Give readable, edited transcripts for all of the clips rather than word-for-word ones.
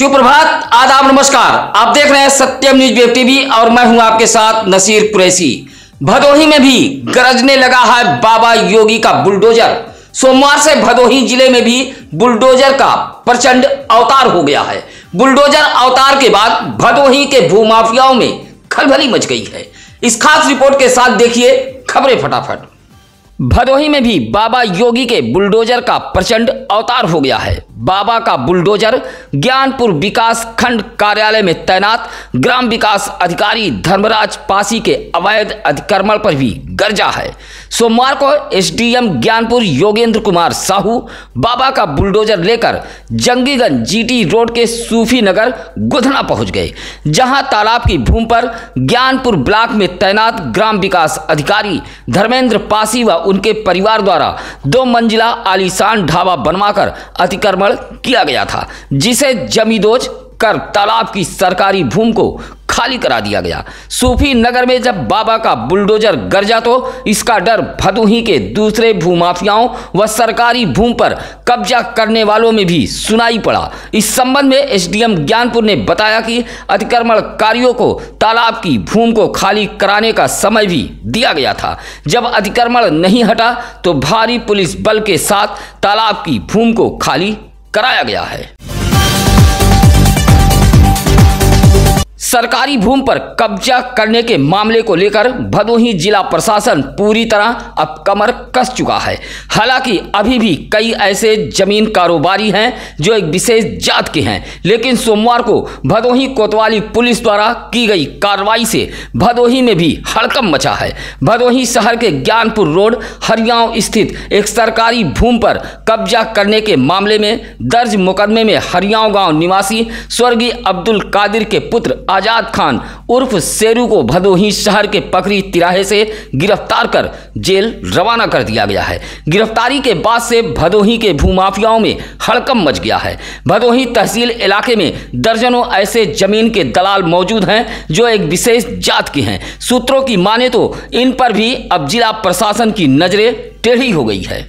सुप्रभात, आदाब, नमस्कार। आप देख रहे हैं सत्यम न्यूज वेब टीवी और मैं हूं आपके साथ नसीर कुरैशी। भदोही में भी गरजने लगा है बाबा योगी का बुलडोजर। सोमवार से भदोही जिले में भी बुलडोजर का प्रचंड अवतार हो गया है। बुलडोजर अवतार के बाद भदोही के भूमाफियाओं में खलबली मच गई है। इस खास रिपोर्ट के साथ देखिए खबरें फटाफट। भदोही में भी बाबा योगी के बुलडोजर का प्रचंड अवतार हो गया है। बाबा का बुलडोजर ज्ञानपुर विकास खंड कार्यालय में तैनात ग्राम विकास अधिकारी धर्मराज पासी के अवैध अतिक्रमण पर भी गरजा है। सोमवार को एसडीएम ज्ञानपुर योगेंद्र कुमार साहू बाबा का बुलडोजर लेकर जंगीगंज जीटी रोड के सूफी नगर गुधना पहुंच गए, जहां तालाब की भूमि पर ज्ञानपुर ब्लॉक में तैनात ग्राम विकास अधिकारी धर्मेंद्र पासी व उनके परिवार द्वारा 2 मंजिला आलीशान ढाबा बनवाकर अतिक्रमण किया गया था, जिसे जमींदोज कर तालाब की सरकारी भूमि को खाली करा दिया गया। सूफी नगर में जब बाबा का बुलडोजर गरजा तो इसका डर भदोही के दूसरे भूमाफियाओं व सरकारी भूमि पर कब्जा करने वालों में भी सुनाई पड़ा। इस संबंध में एसडीएम ज्ञानपुर ने बताया कि अतिक्रमणकारियों को तालाब की भूमि को खाली कराने का समय भी दिया गया था। जब अतिक्रमण नहीं हटा तो भारी पुलिस बल के साथ तालाब की भूमि को खाली कराया गया है। सरकारी भूमि पर कब्जा करने के मामले को लेकर भदोही जिला प्रशासन पूरी तरह अब कमर कस चुका है। हालांकि अभी भी कई ऐसे जमीन कारोबारी हैं जो एक विशेष जात के हैं, लेकिन सोमवार को भदोही कोतवाली पुलिस द्वारा की गई कार्रवाई से भदोही में भी हड़कंप मचा है। भदोही शहर के ज्ञानपुर रोड हरियाव स्थित एक सरकारी भूमि पर कब्जा करने के मामले में दर्ज मुकदमे में हरियाव गांव निवासी स्वर्गीय अब्दुल कादिर के पुत्र आजाद खान उर्फ शेरू को भदोही शहर के पकड़ी तिराहे से गिरफ्तार कर जेल रवाना कर दिया गया है। गिरफ्तारी के बाद से भदोही के भूमाफियाओं में हड़कंप मच गया है। भदोही तहसील इलाके में दर्जनों ऐसे जमीन के दलाल मौजूद हैं जो एक विशेष जात के हैं। सूत्रों की माने तो इन पर भी अब जिला प्रशासन की नजरें टेढ़ी हो गई है।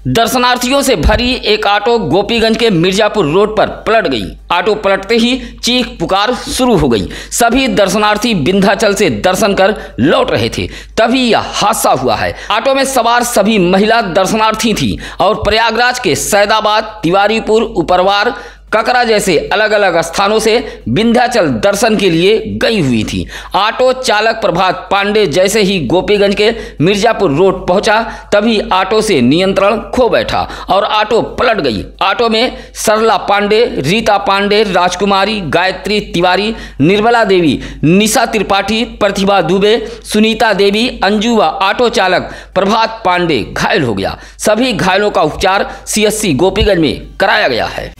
दर्शनार्थियों से भरी एक ऑटो गोपीगंज के मिर्जापुर रोड पर पलट गई। ऑटो पलटते ही चीख पुकार शुरू हो गई। सभी दर्शनार्थी विंध्याचल से दर्शन कर लौट रहे थे, तभी यह हादसा हुआ है। ऑटो में सवार सभी महिला दर्शनार्थी थी और प्रयागराज के सैदाबाद, तिवारीपुर, उपरवार, ककरा जैसे अलग अलग स्थानों से विंध्याचल दर्शन के लिए गई हुई थी। ऑटो चालक प्रभात पांडे जैसे ही गोपीगंज के मिर्जापुर रोड पहुंचा, तभी ऑटो से नियंत्रण खो बैठा और ऑटो पलट गई। ऑटो में सरला पांडे, रीता पांडे, राजकुमारी, गायत्री तिवारी, निर्मला देवी, निशा त्रिपाठी, प्रतिभा दुबे, सुनीता देवी, अंजू व ऑटो चालक प्रभात पांडे घायल हो गया। सभी घायलों का उपचार सीएससी गोपीगंज में कराया गया है।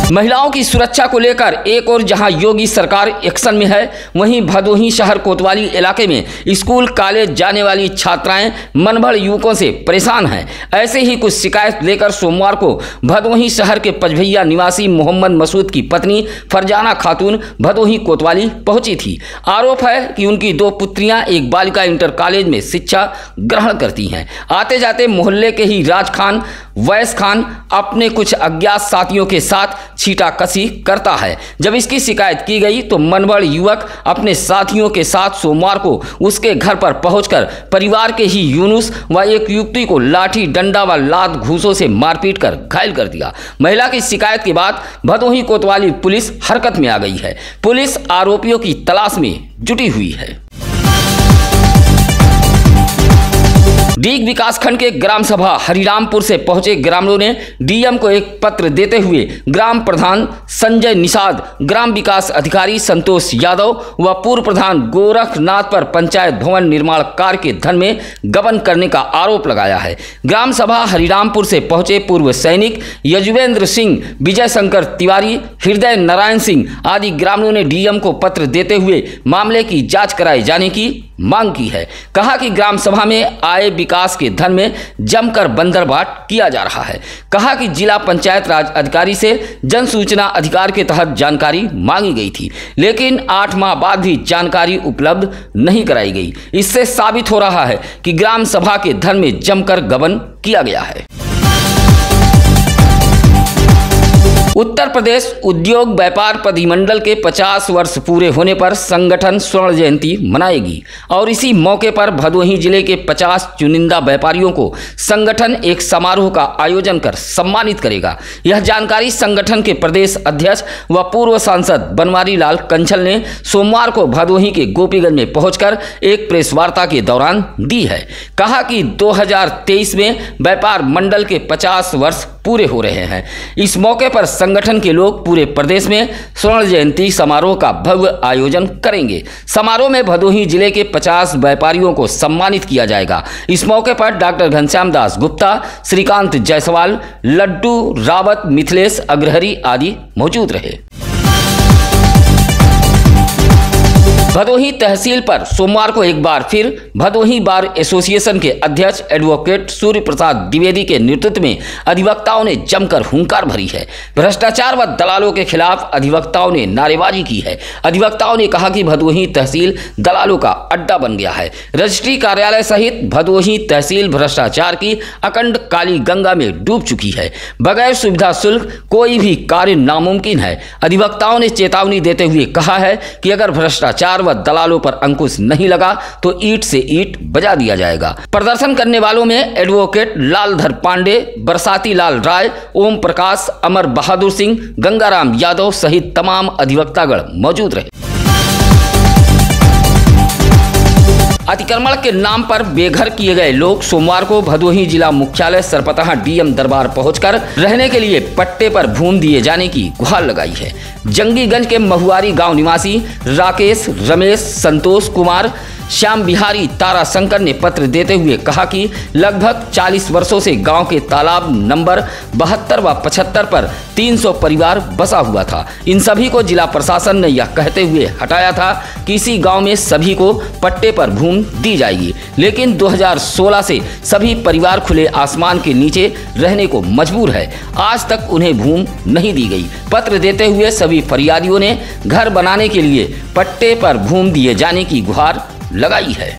महिलाओं की सुरक्षा को लेकर एक और जहां योगी सरकार एक्शन में है, वहीं भदोही शहर कोतवाली इलाके में स्कूल कॉलेज जाने वाली छात्राएं मनभर युवकों से परेशान हैं। ऐसे ही कुछ शिकायत लेकर सोमवार को भदोही शहर के पचभैया निवासी मोहम्मद मसूद की पत्नी फरजाना खातून भदोही कोतवाली पहुंची थी। आरोप है कि उनकी 2 पुत्रियां एक बालिका इंटर कॉलेज में शिक्षा ग्रहण करती हैं। आते जाते मोहल्ले के ही राज खान, वैस खान अपने कुछ अज्ञात साथियों के साथ छीटाकसी करता है। जब इसकी शिकायत की गई तो मनबड़ युवक अपने साथियों के साथ सोमवार को उसके घर पर पहुंचकर परिवार के ही यूनुस व एक युवती को लाठी डंडा व लात घूंसों से मारपीट कर घायल कर दिया। महिला की शिकायत के बाद भदोही कोतवाली पुलिस हरकत में आ गई है। पुलिस आरोपियों की तलाश में जुटी हुई है। डीग विकासखंड के ग्राम सभा हरिरामपुर से पहुंचे ग्रामीणों ने डीएम को एक पत्र देते हुए ग्राम प्रधान संजय निषाद, ग्राम विकास अधिकारी संतोष यादव व पूर्व प्रधान गोरखनाथ पर पंचायत भवन निर्माण कार्य के धन में गबन करने का आरोप लगाया है। ग्राम सभा हरिरामपुर से पहुंचे पूर्व सैनिक यजुवेंद्र सिंह, विजय शंकर तिवारी, हृदय नारायण सिंह आदि ग्रामीणों ने डीएम को पत्र देते हुए मामले की जाँच कराए जाने की मांग की है। कहा कि ग्राम सभा में आए विकास के धन में जमकर बंदरबाट किया जा रहा है। कहा कि जिला पंचायत राज अधिकारी से जन सूचना अधिकार के तहत जानकारी मांगी गई थी, लेकिन 8 माह बाद भी जानकारी उपलब्ध नहीं कराई गई। इससे साबित हो रहा है कि ग्राम सभा के धन में जमकर गबन किया गया है। उत्तर प्रदेश उद्योग व्यापार प्रतिमंडल के 50 वर्ष पूरे होने पर संगठन स्वर्ण जयंती मनाएगी और इसी मौके पर भदोही जिले के 50 चुनिंदा व्यापारियों को संगठन एक समारोह का आयोजन कर सम्मानित करेगा। यह जानकारी संगठन के प्रदेश अध्यक्ष व पूर्व सांसद बनवारी लाल कंछल ने सोमवार को भदोही के गोपीगंज में पहुंचकर एक प्रेस वार्ता के दौरान दी है। कहा कि 2023 में व्यापार मंडल के 50 वर्ष पूरे हो रहे हैं। इस मौके पर संगठन के लोग पूरे प्रदेश में स्वर्ण जयंती समारोह का भव्य आयोजन करेंगे। समारोह में भदोही जिले के 50 व्यापारियों को सम्मानित किया जाएगा। इस मौके पर डॉक्टर घनश्याम दास गुप्ता, श्रीकांत जायसवाल, लड्डू रावत, मिथिलेश अग्रहरी आदि मौजूद रहे। भदोही तहसील पर सोमवार को एक बार फिर भदोही बार एसोसिएशन के अध्यक्ष एडवोकेट सूर्य प्रसाद द्विवेदी के नेतृत्व में अधिवक्ताओं ने जमकर हुंकार भरी है। भ्रष्टाचार व दलालों के खिलाफ अधिवक्ताओं ने नारेबाजी की है। अधिवक्ताओं ने कहा कि भदोही तहसील दलालों का अड्डा बन गया है। रजिस्ट्री कार्यालय सहित भदोही तहसील भ्रष्टाचार की अखंड काली गंगा में डूब चुकी है। बगैर सुविधा शुल्क कोई भी कार्य नामुमकिन है। अधिवक्ताओं ने चेतावनी देते हुए कहा है कि अगर भ्रष्टाचार व दलालों पर अंकुश नहीं लगा तो ईंट से ईंट बजा दिया जाएगा। प्रदर्शन करने वालों में एडवोकेट लालधर पांडे, बरसाती लाल राय, ओम प्रकाश, अमर बहादुर सिंह, गंगाराम यादव सहित तमाम अधिवक्तागण मौजूद रहे। अतिक्रमण के नाम पर बेघर किए गए लोग सोमवार को भदोही जिला मुख्यालय सरपतहा डीएम दरबार पहुंचकर रहने के लिए पट्टे पर भूमि दिए जाने की गुहार लगाई है। जंगीगंज के महुआरी गांव निवासी राकेश, रमेश, संतोष कुमार, श्याम बिहारी, तारा शंकर ने पत्र देते हुए कहा कि लगभग 40 वर्षों से गांव के तालाब नंबर 72 व 75 पर 300 परिवार बसा हुआ था। इन सभी को जिला प्रशासन ने यह कहते हुए हटाया था कि इसी गांव में सभी को पट्टे पर भूमि दी जाएगी, लेकिन 2016 से सभी परिवार खुले आसमान के नीचे रहने को मजबूर है। आज तक उन्हें भूमि नहीं दी गई। पत्र देते हुए सभी फरियादियों ने घर बनाने के लिए पट्टे पर भूमि दिए जाने की गुहार लगाई है।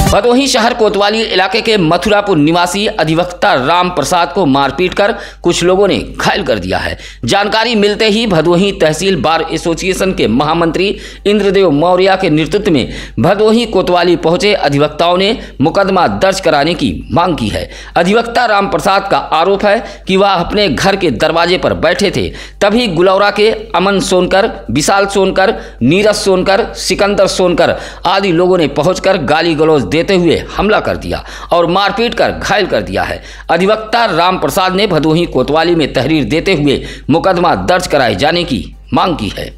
भदोही शहर कोतवाली इलाके के मथुरापुर निवासी अधिवक्ता राम प्रसाद को मारपीट कर कुछ लोगों ने घायल कर दिया है। जानकारी मिलते ही भदोही तहसील बार एसोसिएशन के महामंत्री इंद्रदेव मौर्य के नेतृत्व में भदोही कोतवाली पहुंचे अधिवक्ताओं ने मुकदमा दर्ज कराने की मांग की है। अधिवक्ता राम प्रसाद का आरोप है कि वह अपने घर के दरवाजे पर बैठे थे, तभी गुलौरा के अमन सोनकर, विशाल सोनकर, नीरज सोनकर, सिकंदर सोनकर आदि लोगों ने पहुंचकर गाली गलौज देते हुए हमला कर दिया और मारपीट कर घायल कर दिया है। अधिवक्ता राम प्रसाद ने भदोही कोतवाली में तहरीर देते हुए मुकदमा दर्ज कराए जाने की मांग की है।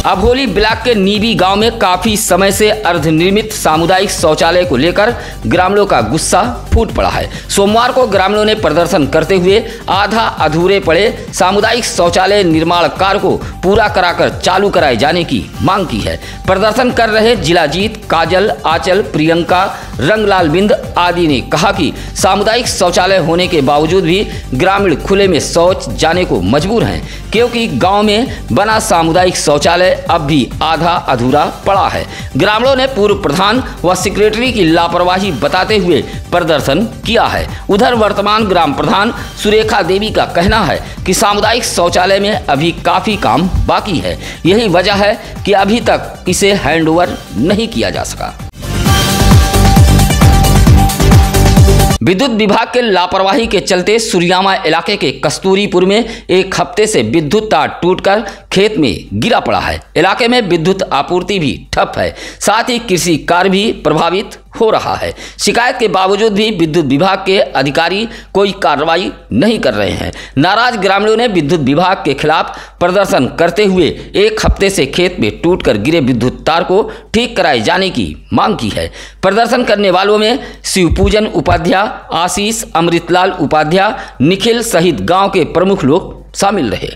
अभोली ब्लॉक के नीबी गांव में काफी समय से अर्धनिर्मित सामुदायिक शौचालय को लेकर ग्रामीणों का गुस्सा फूट पड़ा है। सोमवार को ग्रामीणों ने प्रदर्शन करते हुए आधा अधूरे पड़े सामुदायिक शौचालय निर्माण कार्य को पूरा कराकर चालू कराए जाने की मांग की है। प्रदर्शन कर रहे जिलाजीत, काजल, आंचल, प्रियंका, रंगलाल बिंद आदि ने कहा कि सामुदायिक शौचालय होने के बावजूद भी ग्रामीण खुले में शौच जाने को मजबूर हैं, क्योंकि गांव में बना सामुदायिक शौचालय अब भी आधा अधूरा पड़ा है। ग्रामीणों ने पूर्व प्रधान व सेक्रेटरी की लापरवाही बताते हुए प्रदर्शन किया है। उधर वर्तमान ग्राम प्रधान सुरेखा देवी का कहना है कि सामुदायिक शौचालय में अभी काफी काम बाकी है। यही वजह है कि अभी तक इसे हैंडओवर नहीं किया जा सका। विद्युत विभाग के लापरवाही के चलते सुरियामा इलाके के कस्तूरीपुर में एक हफ्ते से विद्युत तार टूटकर खेत में गिरा पड़ा है। इलाके में विद्युत आपूर्ति भी ठप है, साथ ही कृषि कार्य भी प्रभावित हो रहा है। शिकायत के बावजूद भी विद्युत विभाग के अधिकारी कोई कार्रवाई नहीं कर रहे हैं। नाराज ग्रामीणों ने विद्युत विभाग के खिलाफ प्रदर्शन करते हुए एक हफ्ते से खेत में टूटकर गिरे विद्युत तार को ठीक कराए जाने की मांग की है। प्रदर्शन करने वालों में शिवपूजन उपाध्याय, आशीष, अमृतलाल उपाध्याय, निखिल सहित गांव के प्रमुख लोग शामिल रहे।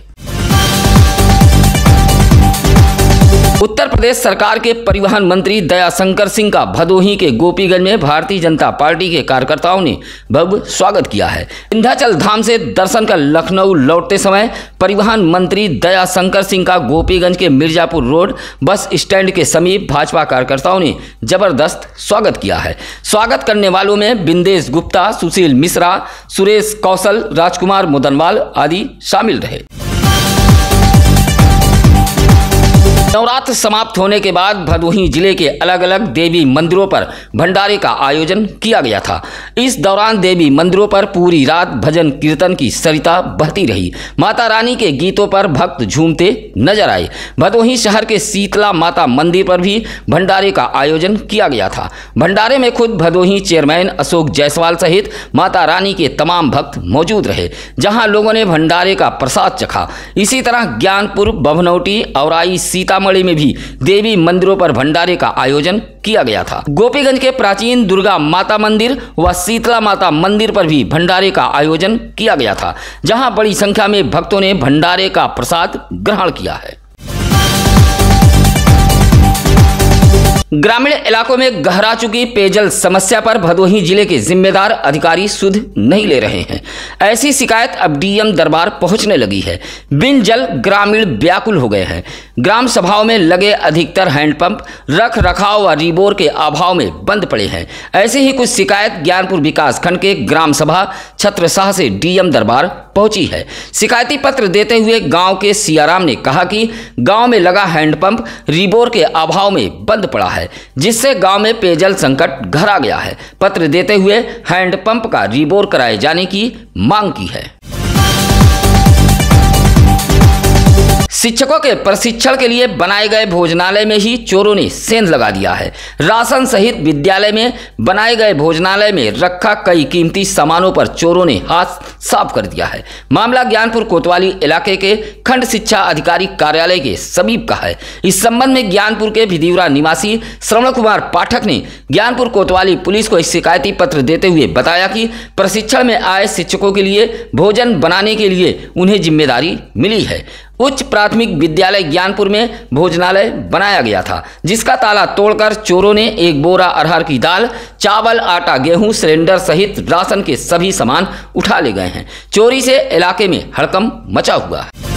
उत्तर प्रदेश सरकार के परिवहन मंत्री दयाशंकर सिंह का भदोही के गोपीगंज में भारतीय जनता पार्टी के कार्यकर्ताओं ने भव्य स्वागत किया है। विंध्याचल धाम से दर्शन कर लखनऊ लौटते समय परिवहन मंत्री दयाशंकर सिंह का गोपीगंज के मिर्जापुर रोड बस स्टैंड के समीप भाजपा कार्यकर्ताओं ने जबरदस्त स्वागत किया है। स्वागत करने वालों में बिंदेश गुप्ता, सुशील मिश्रा, सुरेश कौशल, राजकुमार मुदनवाल आदि शामिल रहे। नवरात्र समाप्त होने के बाद भदोही जिले के अलग अलग देवी मंदिरों पर भंडारे का आयोजन किया गया था। इस दौरान देवी मंदिरों पर पूरी रात भजन कीर्तन की सरिता बहती रही। माता रानी के गीतों पर भक्त झूमते नजर आए। भदोही शहर के शीतला माता मंदिर पर भी भंडारे का आयोजन किया गया था। भंडारे में खुद भदोही चेयरमैन अशोक जायसवाल सहित माता रानी के तमाम भक्त मौजूद रहे, जहां लोगों ने भंडारे का प्रसाद चखा। इसी तरह ज्ञानपुर, बभनौटी, औराई, सीतामढ़ी में भी देवी मंदिरों पर भंडारे का आयोजन किया गया था। गोपीगंज के प्राचीन दुर्गा माता मंदिर व शीतला माता मंदिर पर भी भंडारे का आयोजन किया गया था, जहां बड़ी संख्या में भक्तों ने भंडारे का प्रसाद ग्रहण किया है। ग्रामीण इलाकों में गहरा चुकी पेयजल समस्या पर भदोही जिले के जिम्मेदार अधिकारी सुध नहीं ले रहे हैं। ऐसी शिकायत अब डीएम दरबार पहुंचने लगी है। बिन जल ग्रामीण व्याकुल हो गए हैं। ग्राम सभाओं में लगे अधिकतर हैंडपंप रख रखाव व रिबोर के अभाव में बंद पड़े हैं। ऐसी ही कुछ शिकायत ज्ञानपुर विकास खंड के ग्राम सभा छत्रसाह से डीएम दरबार पहुंची है। शिकायती पत्र देते हुए गांव के सियाराम ने कहा कि गांव में लगा हैंडपंप रिबोर के अभाव में बंद पड़ा है, जिससे गांव में पेयजल संकट गहरा गया है। पत्र देते हुए हैंडपंप का रिबोर कराए जाने की मांग की है। शिक्षकों के प्रशिक्षण के लिए बनाए गए भोजनालय में ही चोरों ने सेंध लगा दिया है। राशन सहित विद्यालय में बनाए गए भोजनालय में रखा कई कीमती सामानों पर चोरों ने हाथ साफ कर दिया है। मामला ज्ञानपुर कोतवाली इलाके के खंड शिक्षा अधिकारी कार्यालय के समीप का है। इस संबंध में ज्ञानपुर के भिदिवरा निवासी श्रवण कुमार पाठक ने ज्ञानपुर कोतवाली पुलिस को शिकायती पत्र देते हुए बताया कि प्रशिक्षण में आए शिक्षकों के लिए भोजन बनाने के लिए उन्हें जिम्मेदारी मिली है। उच्च प्राथमिक विद्यालय ज्ञानपुर में भोजनालय बनाया गया था, जिसका ताला तोड़कर चोरों ने एक बोरा अरहर की दाल, चावल, आटा, गेहूं, सिलेंडर सहित राशन के सभी सामान उठा ले गए हैं। चोरी से इलाके में हड़कंप मचा हुआ है।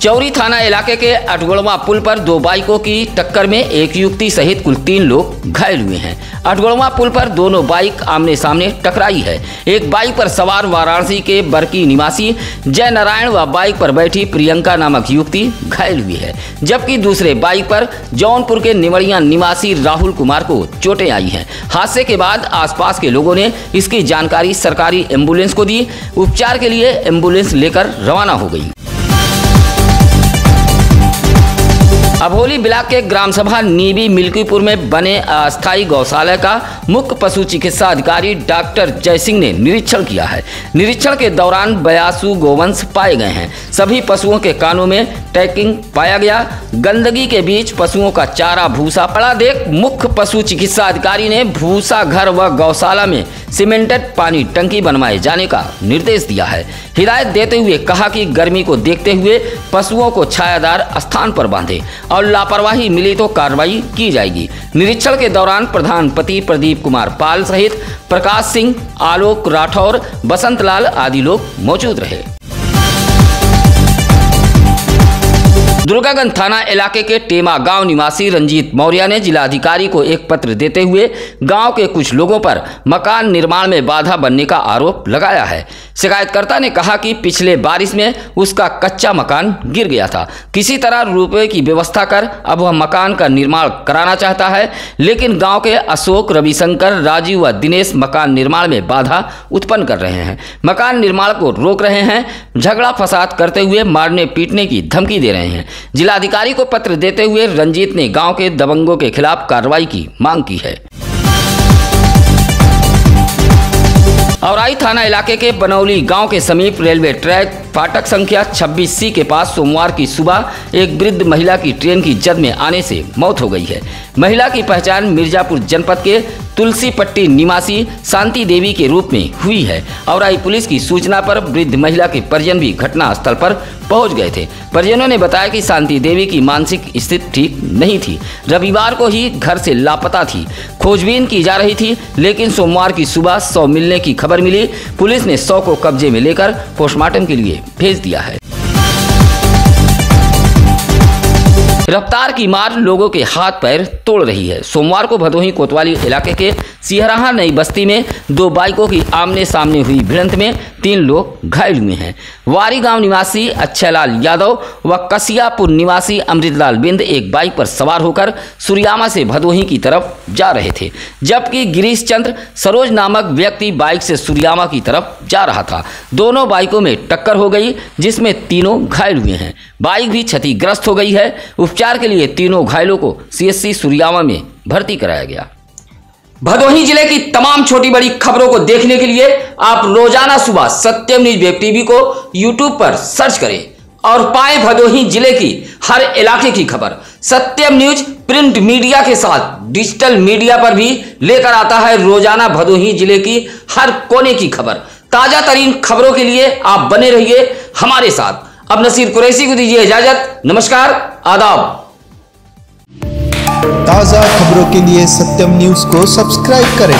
चौरी थाना इलाके के अठगोड़वा पुल पर दो बाइकों की टक्कर में एक युवती सहित कुल 3 लोग घायल हुए हैं। अठगोड़वा पुल पर दोनों बाइक आमने सामने टकराई है। एक बाइक पर सवार वाराणसी के बरकी निवासी जय नारायण व बाइक पर बैठी प्रियंका नामक युवती घायल हुई है, जबकि दूसरे बाइक पर जौनपुर के निमड़िया निवासी राहुल कुमार को चोटें आई हैं। हादसे के बाद आसपास के लोगों ने इसकी जानकारी सरकारी एम्बुलेंस को दी। उपचार के लिए एम्बुलेंस लेकर रवाना हो गई। अभोली ब्लॉक के ग्राम सभा नीबी मिल्कीपुर में बने अस्थायी गौशाला का मुख्य पशु चिकित्सा अधिकारी डॉक्टर जयसिंह ने निरीक्षण किया है। निरीक्षण के दौरान 82 गोवंश पाए गए हैं। सभी पशुओं के कानों में टैगिंग पाया गया। गंदगी के बीच पशुओं का चारा भूसा पड़ा देख मुख्य पशु चिकित्सा अधिकारी ने भूसा घर व गौशाला में सीमेंटेड पानी टंकी बनवाए जाने का निर्देश दिया है। हिदायत देते हुए कहा कि गर्मी को देखते हुए पशुओं को छायादार स्थान पर बांधे और लापरवाही मिली तो कार्रवाई की जाएगी। निरीक्षण के दौरान प्रधानपति प्रदीप कुमार पाल सहित प्रकाश सिंह, आलोक राठौर, बसंत लाल आदि लोग मौजूद रहे। दुर्गागंज थाना इलाके के टेमा गांव निवासी रंजीत मौर्य ने जिलाधिकारी को एक पत्र देते हुए गांव के कुछ लोगों पर मकान निर्माण में बाधा बनने का आरोप लगाया है। शिकायतकर्ता ने कहा कि पिछले बारिश में उसका कच्चा मकान गिर गया था। किसी तरह रुपए की व्यवस्था कर अब वह मकान का निर्माण कराना चाहता है, लेकिन गांव के अशोक, रविशंकर, राजीव व दिनेश मकान निर्माण में बाधा उत्पन्न कर रहे हैं। मकान निर्माण को रोक रहे हैं, झगड़ा फसाद करते हुए मारने पीटने की धमकी दे रहे हैं। जिलाधिकारी को पत्र देते हुए रंजीत ने गांव के दबंगों के खिलाफ कार्रवाई की मांग की है। औराई थाना इलाके के बनौली गांव के समीप रेलवे ट्रैक फाटक संख्या 26C के पास सोमवार की सुबह एक वृद्ध महिला की ट्रेन की जद में आने से मौत हो गई है। महिला की पहचान मिर्जापुर जनपद के तुलसी पट्टी निवासी शांति देवी के रूप में हुई है। औराई पुलिस की सूचना पर वृद्ध महिला के परिजन भी घटना स्थल पर पहुंच गए थे। परिजनों ने बताया कि शांति देवी की मानसिक स्थिति ठीक नहीं थी। रविवार को ही घर से लापता थी। खोजबीन की जा रही थी, लेकिन सोमवार की सुबह शव मिलने की खबर मिली। पुलिस ने शव को कब्जे में लेकर पोस्टमार्टम के लिए भेज दिया है। रफ्तार की मार लोगों के हाथ पैर तोड़ रही है। सोमवार को भदोही कोतवाली इलाके के सिहराहा नई बस्ती में दो बाइकों की आमने सामने हुई भिड़ंत में 3 लोग घायल हुए हैं। वारी गांव निवासी अक्षयलाल यादव व कसियापुर निवासी अमृतलाल बिंद एक बाइक पर सवार होकर सुरियामा से भदोही की तरफ जा रहे थे, जबकि गिरीश चंद्र सरोज नामक व्यक्ति बाइक से सुरियामा की तरफ जा रहा था। दोनों बाइकों में टक्कर हो गई, जिसमें तीनों घायल हुए हैं। बाइक भी क्षतिग्रस्त हो गई है। उपचार के लिए तीनों घायलों को CHC सुरियामा में भर्ती कराया गया। भदोही जिले की तमाम छोटी बड़ी खबरों को देखने के लिए आप रोजाना सुबह सत्यम न्यूज वेब टीवी को YouTube पर सर्च करें और पाएं भदोही जिले की हर इलाके की खबर। सत्यम न्यूज प्रिंट मीडिया के साथ डिजिटल मीडिया पर भी लेकर आता है रोजाना भदोही जिले की हर कोने की खबर। ताजा तरीन खबरों के लिए आप बने रहिए हमारे साथ। अब नसीर कुरैशी को दीजिए इजाजत। नमस्कार, आदाब। ताज़ा खबरों के लिए सत्यम न्यूज़ को सब्सक्राइब करें।